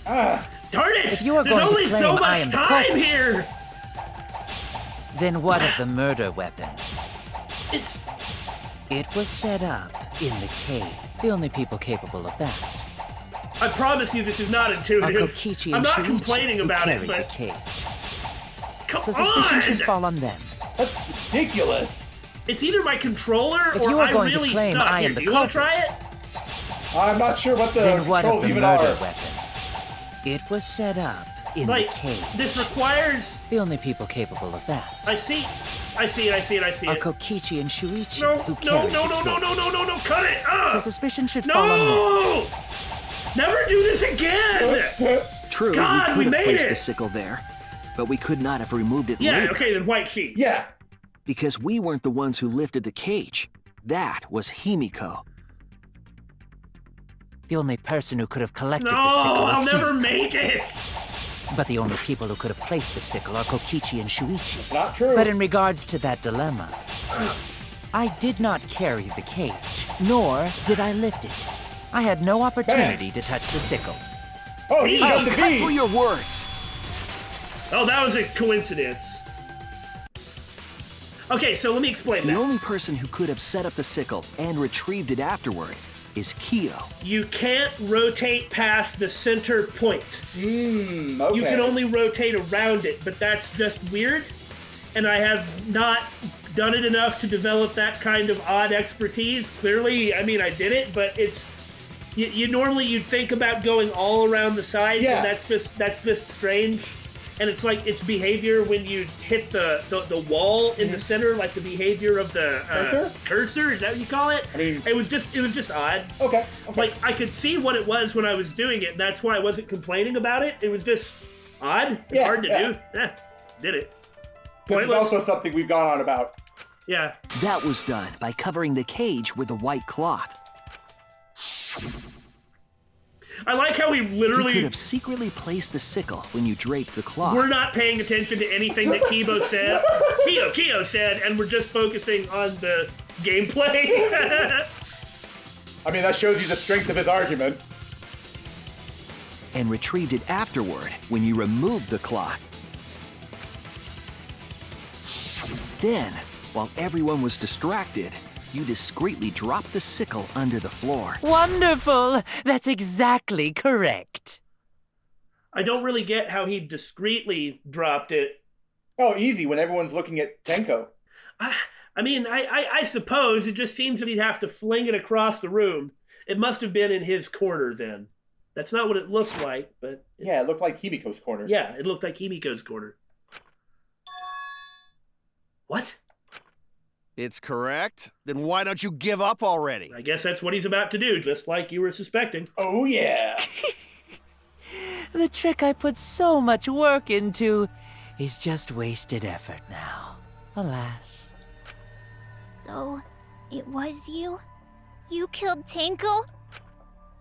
Darn it! If you are There's going to only claim so I much am the time culprit, here. then what of the murder weapon? It's. It was set up in the cage. The only people capable of that I promise you, this is not are intuitive. Kokichi I'm and not Shuichi, complaining who about it, carried the but cage. come So suspicion on! should fall on them. That's ridiculous. It's either my controller If or you are I going to really claim suck. I am Here, the do you want to culprit, try it? I'm not sure what the Then what of controls the even murder are. weapon? It was set up in Like, the cage. this requires. The only people capable of that I see it. are Kokichi and Shuichi, No, who no, carried no, the no, cage. no, no, no, no, no, cut it! Ah! So suspicion should fall on them. No! Never do this again! True, God, we we could have made placed it! the sickle there, but we could not have removed it Yeah, later. okay, then white sheet. Yeah. Because we weren't the ones who lifted the cage. That was Himiko. The only person who could have collected No, the sickle was I'll never Himiko. make it! But the only people who could have placed the sickle are Kokichi and Shuichi. Not true. But in regards to that dilemma, I did not carry the cage, nor did I lift it. I had no opportunity to touch the sickle. Oh, he got the Cut V. through your words. Oh, that was a coincidence. Okay, so let me explain The that. only person who could have set up the sickle and retrieved it afterward is Kyo. You can't rotate past the center point. Okay. You can only rotate around it, but that's just weird. And I have not done it enough to develop that kind of odd expertise. Clearly, I mean, I did it, but it's you normally you'd think about going all around the side, Yeah. and that's just strange. And it's like its behavior when you hit the wall in the center, like the behavior of the cursor. Is that what you call it? I mean, it was just odd. Okay. Like, I could see what it was when I was doing it, and that's why I wasn't complaining about it. It was just odd, and hard to do. Did it. This is also something we've gone on about. Yeah. That was done by covering the cage with a white cloth. I like how we You literally... could have secretly placed the sickle when you draped the cloth. We're not paying attention to anything that Keebo said. Keyo said, and we're just focusing on the gameplay. I mean, that shows you the strength of his argument. And retrieved it afterward when you removed the cloth. Then, while everyone was distracted, you discreetly dropped the sickle under the floor. Wonderful! That's exactly correct. I don't really get how he discreetly dropped it. Oh, easy, when everyone's looking at Tenko. I mean, I suppose it just seems that he'd have to fling it across the room. It must have been in his corner then. That's not what it looked like, but... Yeah, it looked like Himiko's corner. Yeah, it looked like Himiko's corner. What? It's correct. Then why don't you give up already? I guess that's what he's about to do, just like you were suspecting. Oh, yeah. The trick I put so much work into is just wasted effort now. Alas. So, it was you? You killed Tenko?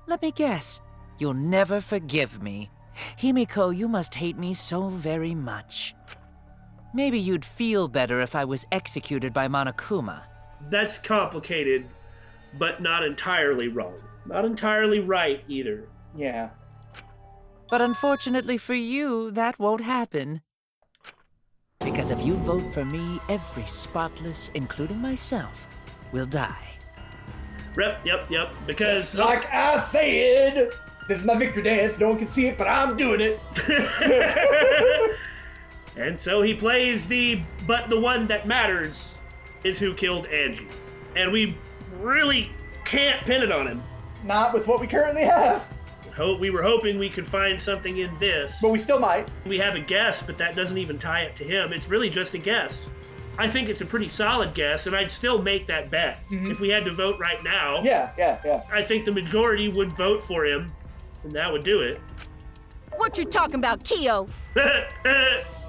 Let me guess. You'll never forgive me. Himiko, you must hate me so very much. Maybe you'd feel better if I was executed by Monokuma. That's complicated, but not entirely wrong. Not entirely right, either. Yeah. But unfortunately for you, that won't happen. Because if you vote for me, every spotless, including myself, will die. Yep, because... Just like I said! This is my victory dance, no one can see it, but I'm doing it! And so he plays but the one that matters is who killed Angie. And we really can't pin it on him. Not with what we currently have. We were hoping we could find something in this. But we still might. We have a guess, but that doesn't even tie it to him. It's really just a guess. I think it's a pretty solid guess, and I'd still make that bet. If we had to vote right now. Yeah. I think the majority would vote for him, and that would do it. What you talking about, Kyo?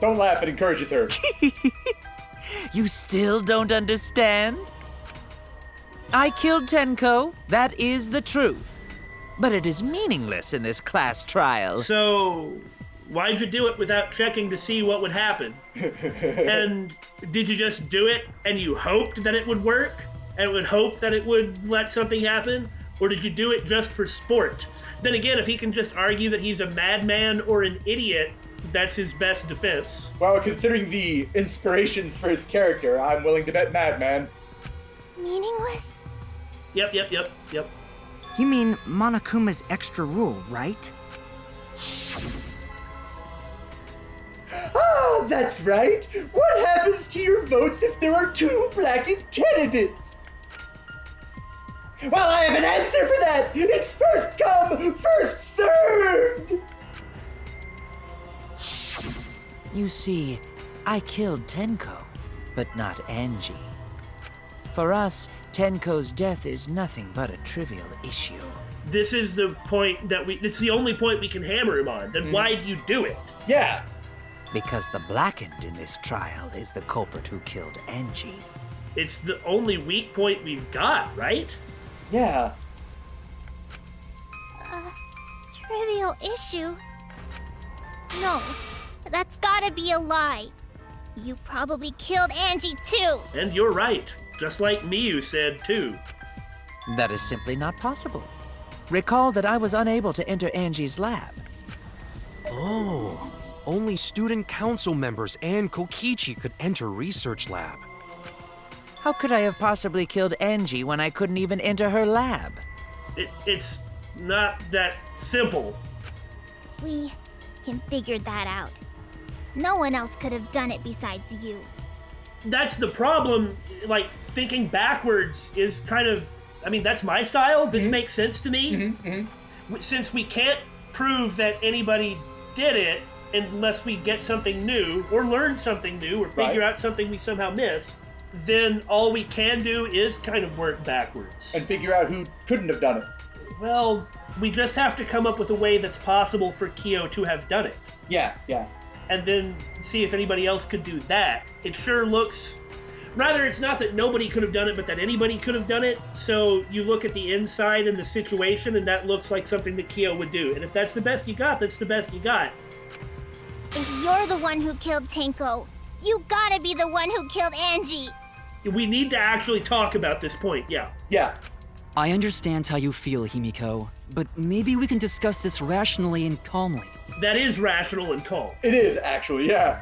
Don't laugh, it encourages her. You still don't understand? I killed Tenko, that is the truth. But it is meaningless in this class trial. So, why'd you do it without checking to see what would happen? And did you just do it and you hoped that it would work? And would hope that it would let something happen? Or did you do it just for sport? Then again, if he can just argue that he's a madman or an idiot, that's his best defense. Well, considering the inspirations for his character, I'm willing to bet madman. Meaningless? Yep. You mean Monokuma's extra rule, right? Ah, that's right. What happens to your votes if there are two blackened candidates? Well, I have an answer for that. It's first come, first served. You see, I killed Tenko, but not Angie. For us, Tenko's death is nothing but a trivial issue. This is the point it's the only point we can hammer him on. Then why'd you do it? Yeah. Because the blackened in this trial is the culprit who killed Angie. It's the only weak point we've got, right? Yeah. Trivial issue? No, that's gotta be a lie. You probably killed Angie too. And you're right. Just like Miyu said, too. That is simply not possible. Recall that I was unable to enter Angie's lab. Oh, only student council members and Kokichi could enter research lab. How could I have possibly killed Angie when I couldn't even enter her lab? It's not that simple. We can figure that out. No one else could have done it besides you. That's the problem. Like, thinking backwards is kind of... I mean, that's my style. This makes sense to me. Since we can't prove that anybody did it unless we get something new, or learn something new, or figure out something we somehow missed, then all we can do is kind of work backwards. And figure out who couldn't have done it. Well, we just have to come up with a way that's possible for Kyo to have done it. Yeah. And then see if anybody else could do that. It sure looks... Rather, it's not that nobody could have done it, but that anybody could have done it. So you look at the inside and the situation, and that looks like something that Kyo would do. And if that's the best you got, that's the best you got. If you're the one who killed Tenko, you gotta be the one who killed Angie. We need to actually talk about this point, yeah. Yeah. I understand how you feel, Himiko, but maybe we can discuss this rationally and calmly. That is rational and calm. It is, actually, yeah.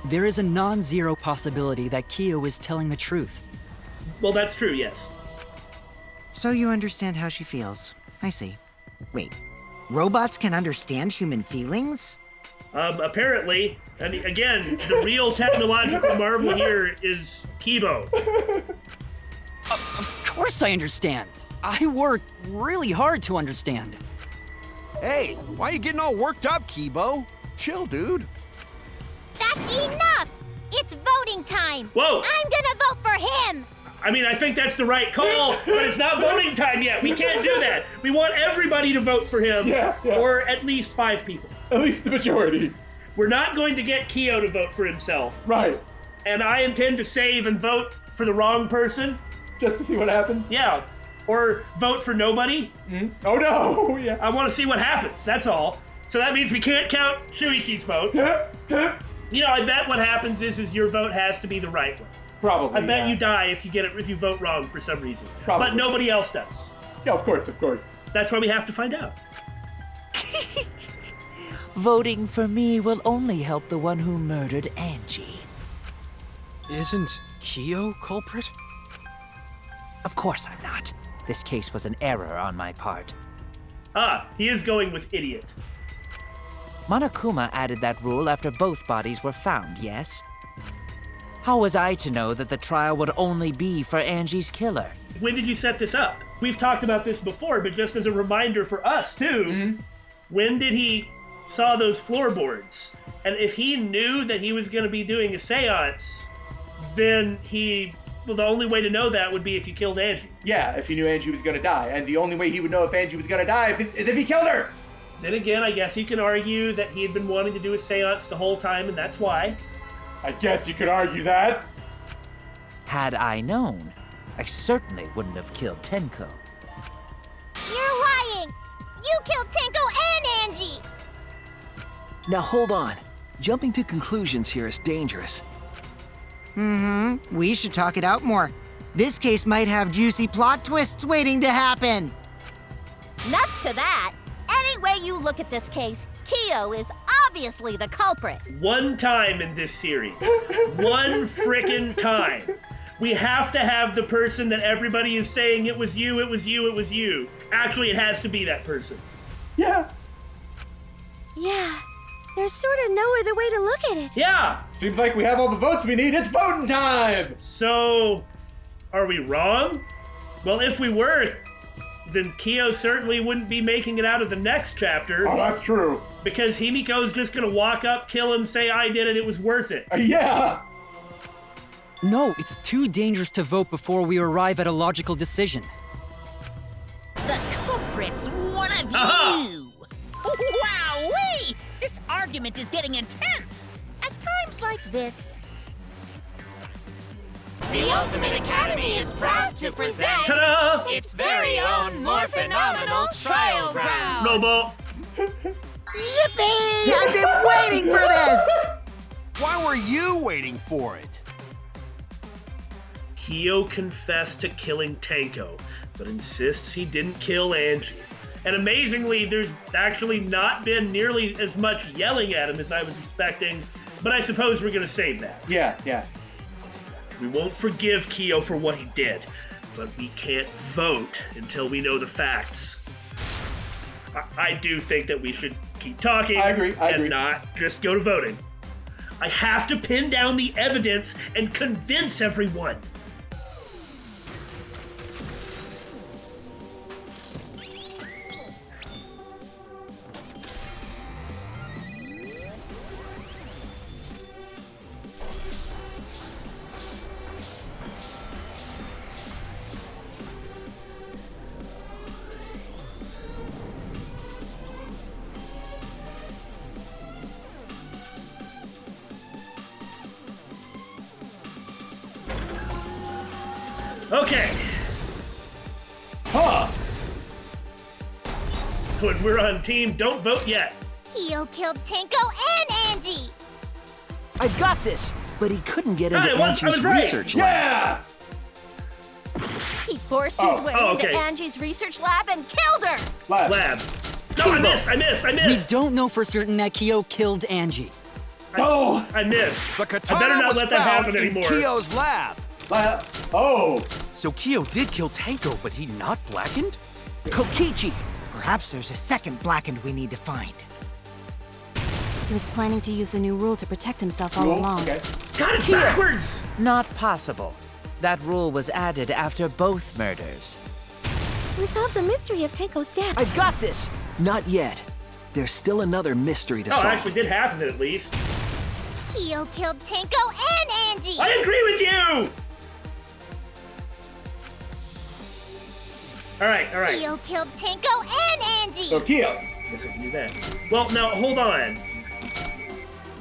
There is a non-zero possibility that Kyo is telling the truth. Well, that's true, yes. So you understand how she feels. I see. Wait, robots can understand human feelings? Apparently. I mean, again, the real technological marvel here is Keebo. Of course I understand. I worked really hard to understand. Hey, why are you getting all worked up, Keebo? Chill, dude. That's enough! It's voting time! Whoa! I'm gonna vote for him! I mean, I think that's the right call, but it's not voting time yet. We can't do that. We want everybody to vote for him, or at least 5 people. At least the majority. We're not going to get Kyo to vote for himself. Right. And I intend to save and vote for the wrong person. Just to see what happens? Yeah. Or vote for nobody. Oh no! Yeah. I want to see what happens, that's all. So that means we can't count Shuichi's vote. You know, I bet what happens is your vote has to be the right one. Probably. I bet you die if you vote wrong for some reason. Probably. But nobody else does. Yeah, of course. That's why we have to find out. Voting for me will only help the one who murdered Angie. Isn't Kyo culprit? Of course I'm not. This case was an error on my part. Ah, he is going with idiot. Monokuma added that rule after both bodies were found, yes? How was I to know that the trial would only be for Angie's killer? When did you set this up? We've talked about this before, but just as a reminder for us, too, when did he saw those floorboards? And if he knew that he was going to be doing a seance, then well, the only way to know that would be if you killed Angie. Yeah, if he knew Angie was going to die. And the only way he would know if Angie was going to die is if he killed her! Then again, I guess you can argue that he had been wanting to do a seance the whole time, and that's why. I guess you could argue that. Had I known, I certainly wouldn't have killed Tenko. You're lying! You killed Tenko and Angie! Now hold on. Jumping to conclusions here is dangerous. We should talk it out more. This case might have juicy plot twists waiting to happen. Nuts to that. Any way you look at this case, Kyo is obviously the culprit. One time in this series. One frickin' time. We have to have the person that everybody is saying it was you, it was you, it was you. Actually, it has to be that person. Yeah. Yeah, there's sort of no other way to look at it. Yeah. Seems like we have all the votes we need. It's voting time! So, are we wrong? Well, if we were, then Kyo certainly wouldn't be making it out of the next chapter. Oh, that's true. Because Himiko's just gonna walk up, kill him, say I did it, it was worth it. Yeah! No, it's too dangerous to vote before we arrive at a logical decision. The culprit's one of you! Wowee! This argument is getting intense! At times like this... The Ultimate Academy is proud to present Ta-da! its very own more phenomenal trial ground. Robo. Yippee! I've been waiting for this! Why were you waiting for it? Kyo confessed to killing Tenko, but insists he didn't kill Angie. And amazingly, there's actually not been nearly as much yelling at him as I was expecting, but I suppose we're gonna save that. Yeah. We won't forgive Kyo for what he did, but we can't vote until we know the facts. I do think that we should keep talking. I agree. And not just go to voting. I have to pin down the evidence and convince everyone. Okay. When we're on team, don't vote yet. Kyo killed Tenko and Angie! I got this! But he couldn't get into I Angie's was right. research lab. Yeah! He forced his way into Angie's research lab and killed her! Lab. No, I missed! We don't know for certain that Kyo killed Angie. I missed. The I katana better not was let that found happen in anymore. Kyo's lab. Oh! So Kyo did kill Tenko, but he not blackened? Kokichi! Perhaps there's a second blackened we need to find. He was planning to use the new rule to protect himself all along. Okay. God, it's backwards! Not possible. That rule was added after both murders. We solved the mystery of Tenko's death. I got this! Not yet. There's still another mystery to solve. I actually did half of it at least. Kyo killed Tenko and Angie! I agree with you! All right. Kyo killed Tenko and Angie. So Kyo. Guess I can do that. Well, now, hold on.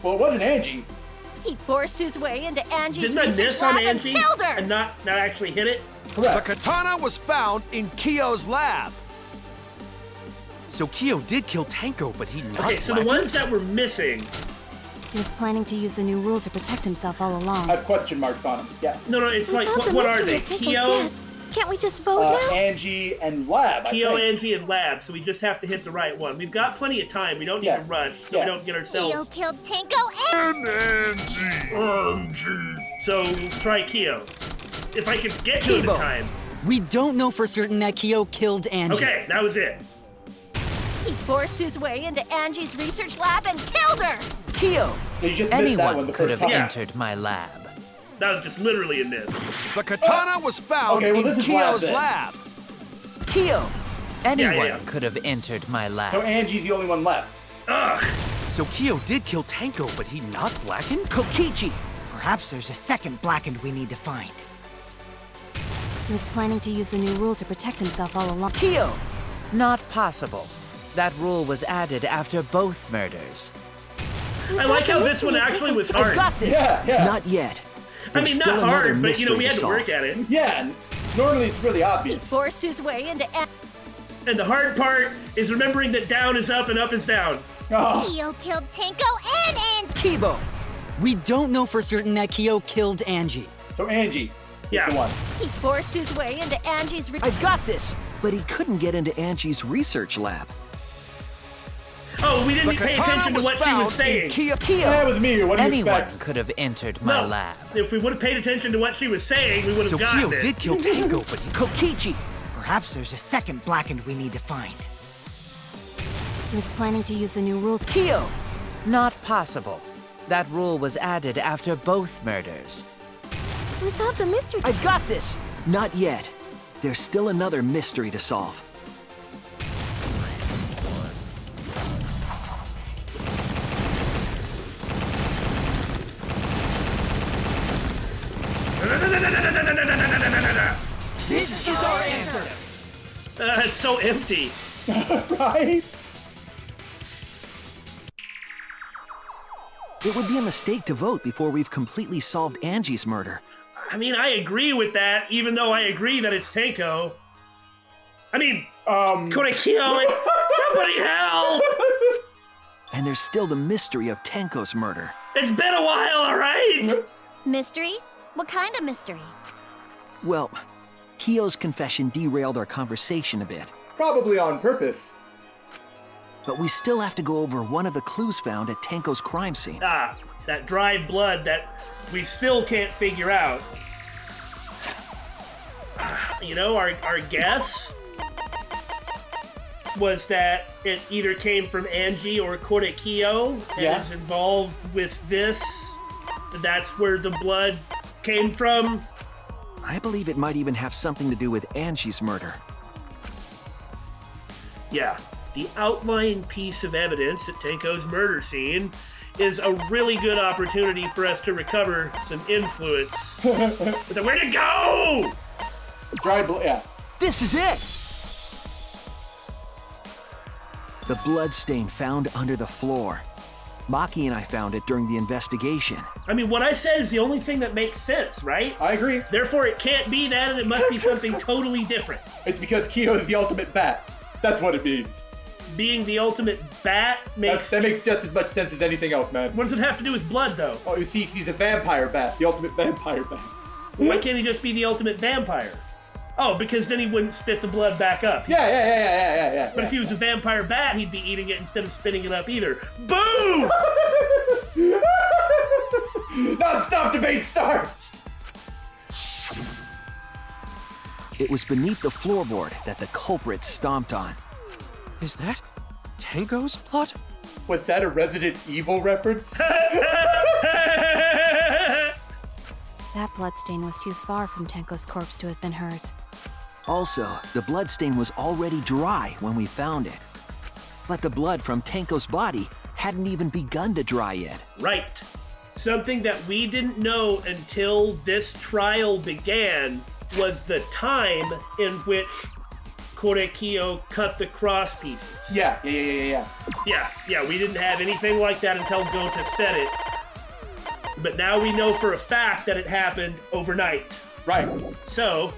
Well, it wasn't Angie. He forced his way into Angie's Didn't I research miss on lab and Angie killed her! and not actually hit it? Correct. The katana was found in Kyo's lab. So Kyo did kill Tenko, but he not Okay, so the blackened? ones that were missing. He was planning to use the new rule to protect himself all along. I have question marks on them. Yeah. No, it's like, Resolve the what are mystery they? of Tenko's Kyo, death. Can't we just vote now? Angie and Lab. I Kyo, think. Angie, and Lab. So we just have to hit the right one. We've got plenty of time. We don't need to rush, so we don't get Kyo ourselves. killed Tenko and Angie. So let's try Kyo. If I could get to it in Keebo. time. We don't know for certain that Kyo killed Angie. Okay, that was it. He forced his way into Angie's research lab and killed her! Kyo! You just missed that one Anyone the could first have time. entered my lab. That was just literally a miss. The katana was found Okay, well, in this is Kyo's Lab lab. Kyo! Anyone could have entered my lab. So Angie's the only one left. Ugh. So Kyo did kill Tenko, but he not blackened? Kokichi! Perhaps there's a second blackened we need to find. He was planning to use the new rule to protect himself all along. Kyo! Not possible. That rule was added after both murders. I like how this one actually was hard. I got this! Yeah. Not yet. I There's mean, still not another hard, but mystery we had to solve. work at it. Yeah. Normally it's really He obvious. forced his way into And the hard part is remembering that down is up and up is down. Oh. Kyo killed Tenko and Angie. Keebo! We don't know for certain that Kyo killed Angie. So Angie. Yeah. The one. He forced his way into Angie's I got this! But he couldn't get into Angie's research lab. Oh, we The didn't pay katana attention to was what she found was in saying. That was me. What do you Anyone expect? could have entered my No. lab. If we would have paid attention to what she was saying, we would have So gotten Kyo it. did kill Tenko, but he Kokichi! Perhaps there's a second blackened we need to find. He was planning to use the new rule. Kyo! Not possible. That rule was added after both murders. Resolve the mystery. I got this! Not yet. There's still another mystery to solve. This is our answer. It's so empty. Right? It would be a mistake to vote before we've completely solved Angie's murder. I mean, I agree with that, even though I agree that it's Tenko. I mean, Korekiyo, somebody help! And there's still the mystery of Tenko's murder. It's been a while, all right? Mystery? What kind of mystery? Well, Kyo's confession derailed our conversation a bit. Probably on purpose. But we still have to go over one of the clues found at Tenko's crime scene. Ah, that dried blood that we still can't figure out. You know, our guess was that it either came from Angie or Korekiyo and is involved with this. That's where the blood came from. I believe it might even have something to do with Angie's murder. Yeah, the outlying piece of evidence at Tenko's murder scene is a really good opportunity for us to recover some influence. But where'd it go? Dry blood, yeah. This is it! The blood stain found under the floor. Maki and I found it during the investigation. I mean, what I said is the only thing that makes sense, right? I agree. Therefore, it can't be that, and it must be something totally different. It's because Kyo is the ultimate bat. That's what it means. Being the ultimate bat makes... That makes just as much sense as anything else, man. What does it have to do with blood, though? Oh, you see, he's a vampire bat. The ultimate vampire bat. Why can't he just be the ultimate vampire? Oh, because then he wouldn't spit the blood back up. Yeah. But if he was a vampire bat, he'd be eating it instead of spitting it up either. Boom! Non-stop debate starts! It was beneath the floorboard that the culprit stomped on. Is that Tenko's blood? Was that a Resident Evil reference? That bloodstain was too far from Tenko's corpse to have been hers. Also, the bloodstain was already dry when we found it. But the blood from Tenko's body hadn't even begun to dry yet. Right. Something that we didn't know until this trial began was the time in which Korekiyo cut the cross pieces. Yeah. Yeah, we didn't have anything like that until Gota said it. But now we know for a fact that it happened overnight. Right. So...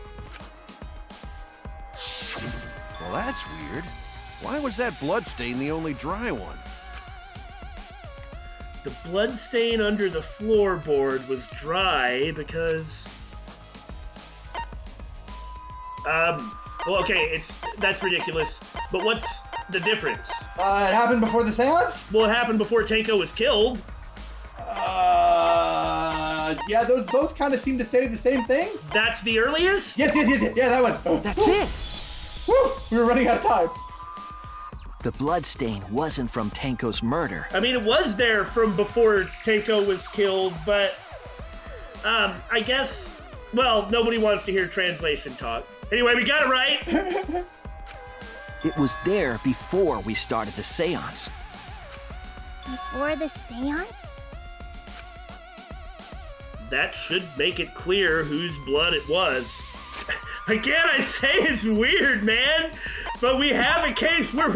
Well, that's weird. Why was that blood stain the only dry one? The blood stain under the floorboard was dry because... well, okay, that's ridiculous. But what's the difference? It happened before the seance? Well, it happened before Tenko was killed. Yeah, those kind of seem to say the same thing. That's the earliest? Yes. Yeah, that one. Oh, That's it! Woo! We were running out of time. The bloodstain wasn't from Tenko's murder. I mean, it was there from before Tenko was killed, but... I guess... Well, nobody wants to hear translation talk. Anyway, we got it right! It was there before we started the seance. Before the seance? That should make it clear whose blood it was. Again, I say it's weird, man, but we have a case where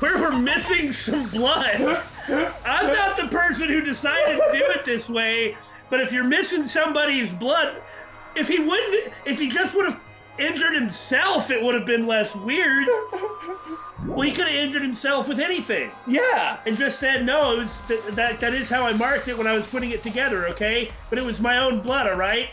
we're missing some blood. I'm not the person who decided to do it this way, but if you're missing somebody's blood, if he just would have injured himself, it would have been less weird. Well, he could have injured himself with anything. Yeah. And just said, no, it was that is how I marked it when I was putting it together, okay? But it was my own blood, all right?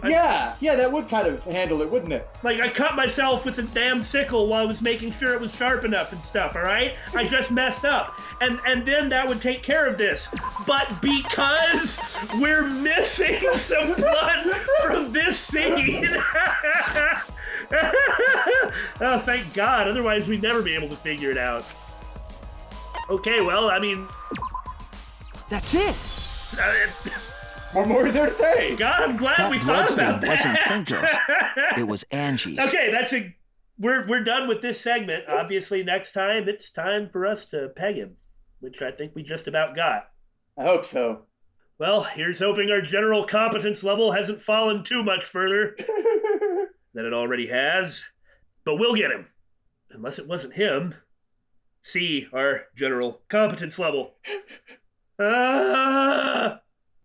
Yeah, that would kind of handle it, wouldn't it? Like, I cut myself with a damn sickle while I was making sure it was sharp enough and stuff, all right? I just messed up. And then that would take care of this. But because we're missing some blood from this scene... Oh, thank God. Otherwise, we'd never be able to figure it out. Okay, well, I mean... That's it! What more is there to say? God, I'm glad we thought about that. Wasn't Tenko's. It was Angie's. Okay, we're done with this segment. Obviously, next time, it's time for us to peg him, which I think we just about got. I hope so. Well, here's hoping our general competence level hasn't fallen too much further than it already has. But we'll get him. Unless it wasn't him. See our general competence level.